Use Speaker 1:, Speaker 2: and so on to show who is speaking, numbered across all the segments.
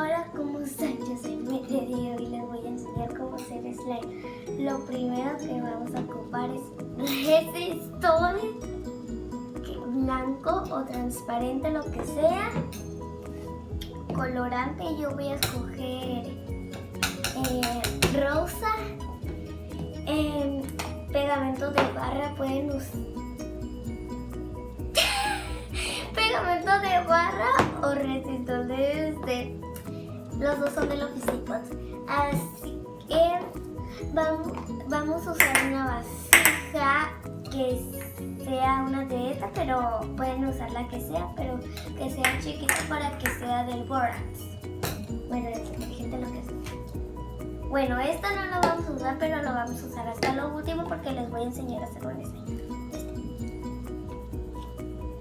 Speaker 1: Hola, ¿cómo están? Yo soy Meterio y les voy a enseñar cómo hacer slime. Lo primero que vamos a ocupar es resistol blanco o transparente, lo que sea. Colorante, yo voy a escoger rosa. Pegamento de barra, pueden usar pegamento de barra o resistol de los dos son de los físicos. Así que vamos a usar una vasija que sea una de estas, pero pueden usar la que sea, pero que sea chiquita para que sea del borax. Bueno, es inteligente lo que sea. Bueno, esta no la vamos a usar, pero lo vamos a usar hasta lo último porque les voy a enseñar a hacer un slime.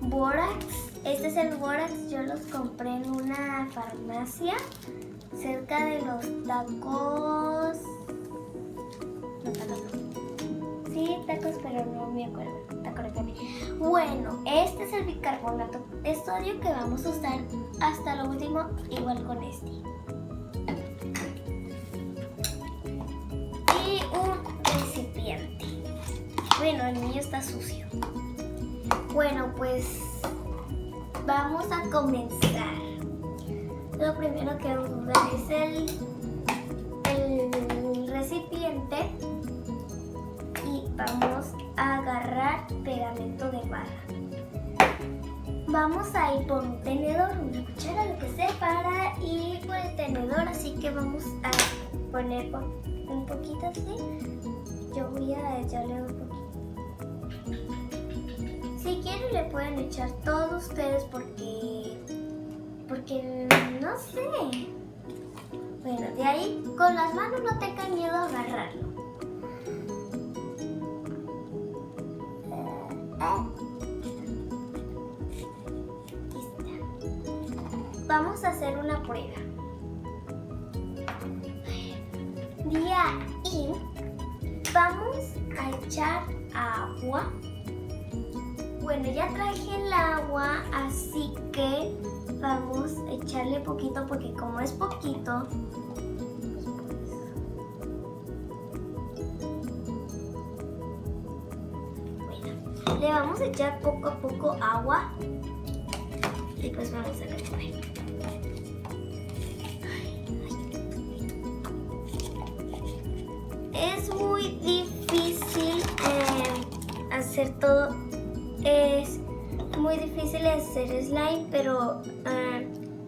Speaker 1: Borax, este es el borax, yo los compré en una farmacia cerca de los tacos. No, tacos no. Sí, tacos, pero no me acuerdo. Tacos de carne. Bueno, este es el bicarbonato de sodio que vamos a usar hasta lo último, igual con este. Y un recipiente. Bueno, el mío está sucio. Bueno, pues vamos a comenzar. Lo primero que vamos a usar es el recipiente y vamos a agarrar pegamento de barra. Vamos a ir por un tenedor, una cuchara, lo que sea, para ir por el tenedor, así que vamos a poner un poquito así. Yo voy a echarle un poquito. Si quieren le pueden echar todos ustedes porque no sé. Bueno, de ahí con las manos no tengan miedo a agarrarlo. Vamos a hacer una prueba. De ahí vamos a echar agua. Bueno, ya traje el agua, así que vamos a echarle poquito porque como es poquito, bueno, le vamos a echar poco a poco agua y pues vamos a remover. Es muy difícil hacer todo. Es muy difícil hacer slime, pero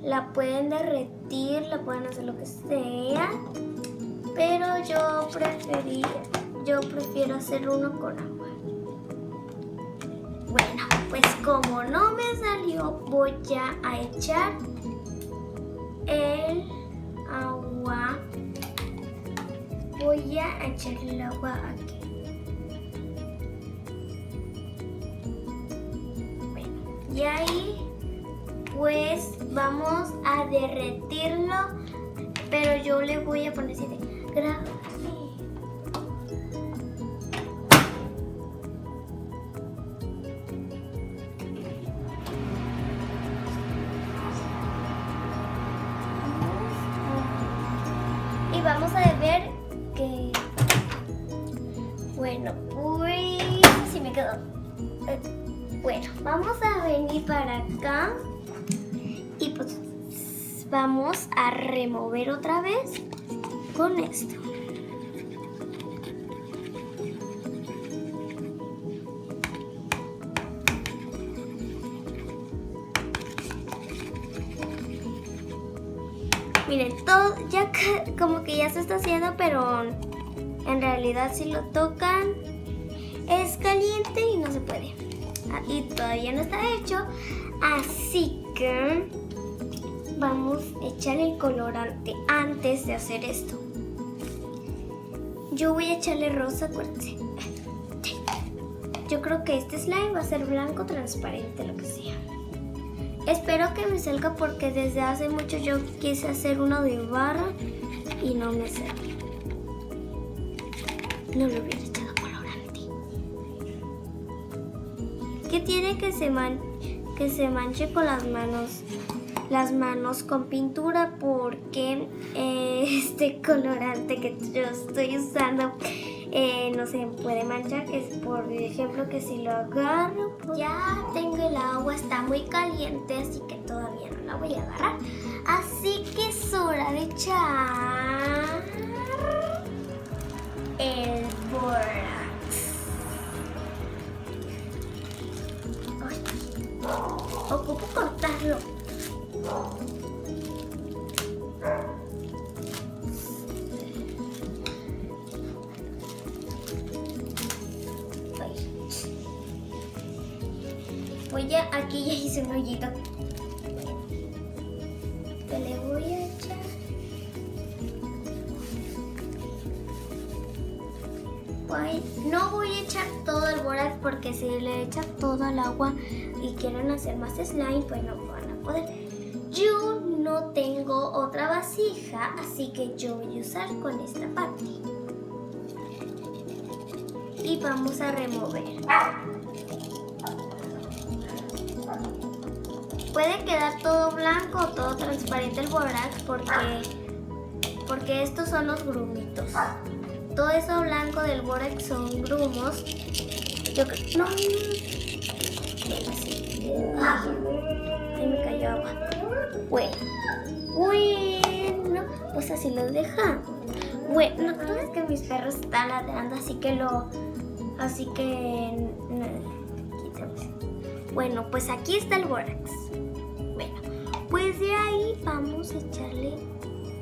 Speaker 1: la pueden derretir, la pueden hacer lo que sea. Pero yo prefiero hacer uno con agua. Bueno, pues como no me salió, voy ya a echar el agua. Voy a echar el agua aquí. Y ahí pues vamos a derretirlo, pero yo le voy a poner así de grave. Y vamos a ver que bueno, uy, si me quedó. Bueno, vamos a venir para acá y pues vamos a remover otra vez con esto. Miren, todo ya como que ya se está haciendo, pero en realidad si lo tocan es caliente y no se puede. Y todavía no está hecho, así que vamos a echar el colorante antes de hacer esto. Yo voy a echarle rosa, acuérdense. Yo creo que este slime va a ser blanco, transparente, lo que sea. Espero que me salga porque desde hace mucho yo quise hacer uno de barra y no me salió. No lo hubiera echado colorante. ¿Qué tiene que se manche con las manos? las manos con pintura porque este colorante que yo estoy usando no se puede manchar. Es por ejemplo que si lo agarro, ya tengo el agua, está muy caliente, así que todavía no la voy a agarrar. Así que es hora de echar el borax. Ocupo cortarlo. Aquí ya hice un hoyito. Que le voy a echar. No voy a echar todo el borax porque si le echan todo el agua y quieren hacer más slime, pues no van a poder. Yo no tengo otra vasija, así que yo voy a usar con esta parte. Y vamos a remover. Puede quedar todo blanco o todo transparente el borax porque estos son los grumitos. Todo eso blanco del borax son grumos. Yo creo... No. Ahí me cayó agua. Bueno, pues así lo dejamos. Bueno, tú ves que mis perros están ladrando, así que bueno, pues aquí está el borax. Bueno, pues de ahí vamos a echarle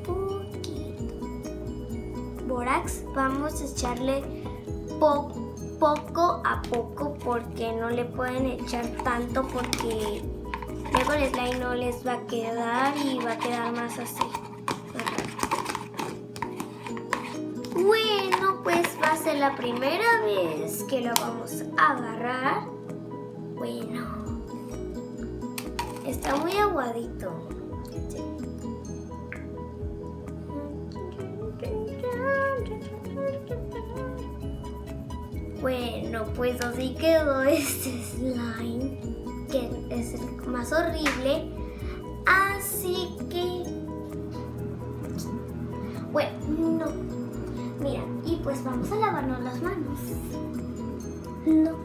Speaker 1: poquito borax. Vamos a echarle poco a poco porque no le pueden echar tanto porque luego el slime no les va a quedar y va a quedar más así. Bueno, pues va a ser la primera vez que lo vamos a agarrar. Bueno, está muy aguadito. Bueno, pues así quedó este slime, que es el más horrible. Así que, bueno, no. Mira, y pues vamos a lavarnos las manos. No.